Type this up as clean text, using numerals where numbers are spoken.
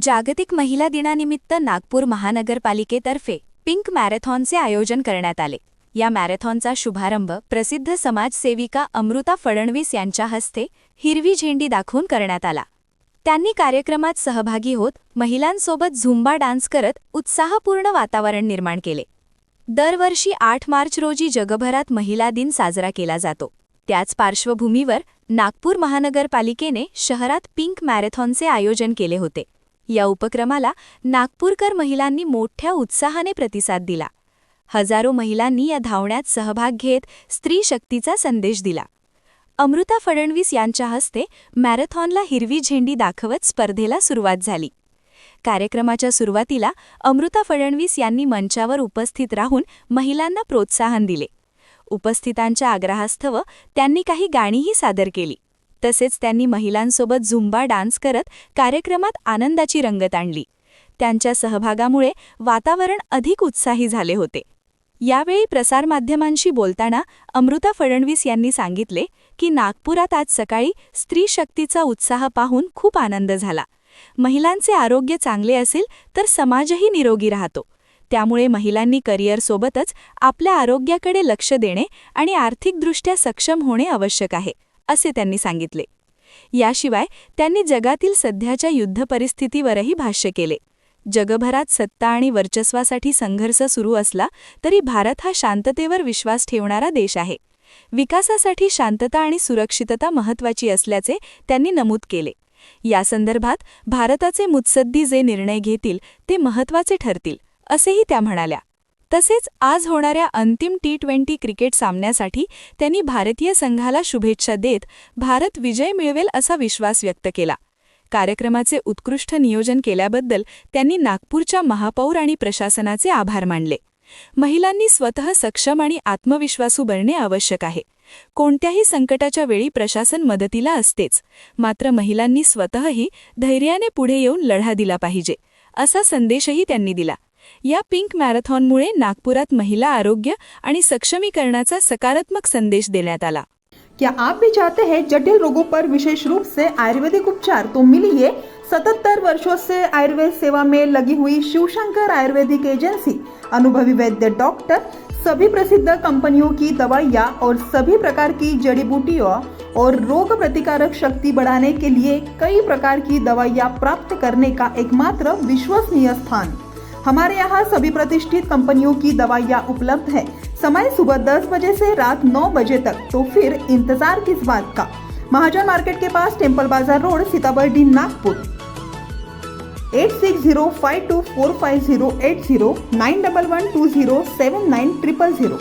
जागतिक महिला दिनानिमित्त नागपूर महानगरपालिकेतर्फे पिंक मॅरेथॉनचे आयोजन करण्यात आले। या मॅरेथॉनचा शुभारंभ प्रसिद्ध समाजसेविका अमृता फडणवीस यांच्या हस्ते हिरवी झेंडी दाखवून करण्यात आला। त्यांनी कार्यक्रमात सहभागी होत महिलांसोबत झुंबा डान्स करत उत्साहपूर्ण वातावरण निर्माण केले। दरवर्षी 8 मार्च रोजी जगभरात महिला दिन साजरा केला जातो। त्याच पार्श्वभूमीवर नागपूर महानगरपालिकेने शहरात पिंक मॅरेथॉनचे आयोजन केले होते। या उपक्रमाला नागपूरकर महिलांनी मोठ्या उत्साहाने प्रतिसाद दिला। हजारो महिलांनी या धावण्यात सहभाग घेत स्त्री शक्तीचा संदेश दिला। अमृता फडणवीस यांच्या हस्ते मॅरेथॉनला हिरवी झेंडी दाखवत स्पर्धेला सुरुवात झाली। कार्यक्रमाच्या सुरुवातीला अमृता फडणवीस यांनी मंचावर उपस्थित राहून महिलांना प्रोत्साहन दिले। उपस्थितांच्या आग्रहास्तव त्यांनी काही गाणीही सादर केली। तसेच त्यांनी महिलांसोबत झुंबा डान्स करत कार्यक्रमात आनंदाची रंगत आणली। त्यांच्या सहभागामुळे वातावरण अधिक उत्साही झाले होते। यावेळी प्रसारमाध्यमांशी बोलताना अमृता फडणवीस यांनी सांगितले की नागपुरात आज सकाळी स्त्री शक्तीचा उत्साह पाहून खूप आनंद झाला। महिलांचे आरोग्य चांगले असेल तर समाजही निरोगी राहतो। त्यामुळे महिलांनी करिअरसोबतच आपल्या आरोग्याकडे लक्ष देणे आणि आर्थिकदृष्ट्या सक्षम होणे आवश्यक आहे, असे त्यांनी सांगितले। याशिवाय त्यांनी जगातील सध्याच्या युद्ध परिस्थितीवरही भाष्य केले। जगभरात सत्ता आणि वर्चस्वासाठी संघर्ष सुरू असला तरी भारत हा शांततेवर विश्वास ठेवणारा देश आहे। विकासासाठी शांतता आणि सुरक्षितता महत्त्वाची असल्याचे त्यांनी नमूद केले। या संदर्भात भारताचे मुत्सद्दी जे निर्णय घेतील ते महत्त्वाचे ठरतील, असेही त्या म्हणाल्या। तसेच आज होणाऱ्या अंतिम T20 क्रिकेट सामन्यासाठी त्यांनी भारतीय संघाला शुभेच्छा देत भारत विजय मिळवेल असा विश्वास व्यक्त केला। कार्यक्रमाचे उत्कृष्ट नियोजन केल्याबद्दल त्यांनी नागपूरच्या महापौर आणि प्रशासनाचे आभार मानले। महिलांनी स्वतः सक्षम आणि आत्मविश्वासू बनणे आवश्यक आहे। कोणत्याही संकटाच्या वेळी प्रशासन मदतीला असतेच, मात्र महिलांनी स्वतःही धैर्याने पुढे येऊन लढा दिला पाहिजे, असा संदेशही त्यांनी दिला। या पिंक मॅरेथॉनमुळे नागपुरात महिला आरोग्य आणि सक्षमीकरणाचा सकारात्मक संदेश देण्यात आला। क्या आप भी चाहते हैं जटिल रोगों पर विशेष रूप से आयुर्वेदिक उपचार? तो मिलिए 77 वर्षों से आयुर्वेद सेवा में लगी हुई शिवशंकर आयुर्वेदिक एजेंसी। अनुभवी वैद्य डॉक्टर, सभी प्रसिद्ध कंपनियों की दवाइयाँ और सभी प्रकार की जड़ी बूटियों और रोग प्रतिकारक शक्ति बढ़ाने के लिए कई प्रकार की दवाइयाँ प्राप्त करने का एकमात्र विश्वसनीय स्थान। हमारे यहाँ सभी प्रतिष्ठित कंपनियों की दवाइयाँ उपलब्ध है। समय सुबह 10 बजे से रात 9 बजे तक, तो फिर इंतजार किस बात का। महाजन मार्केट के पास टेम्पल बाजार रोड, सीताबर्डी, नागपुर। 8605245080 9112079000।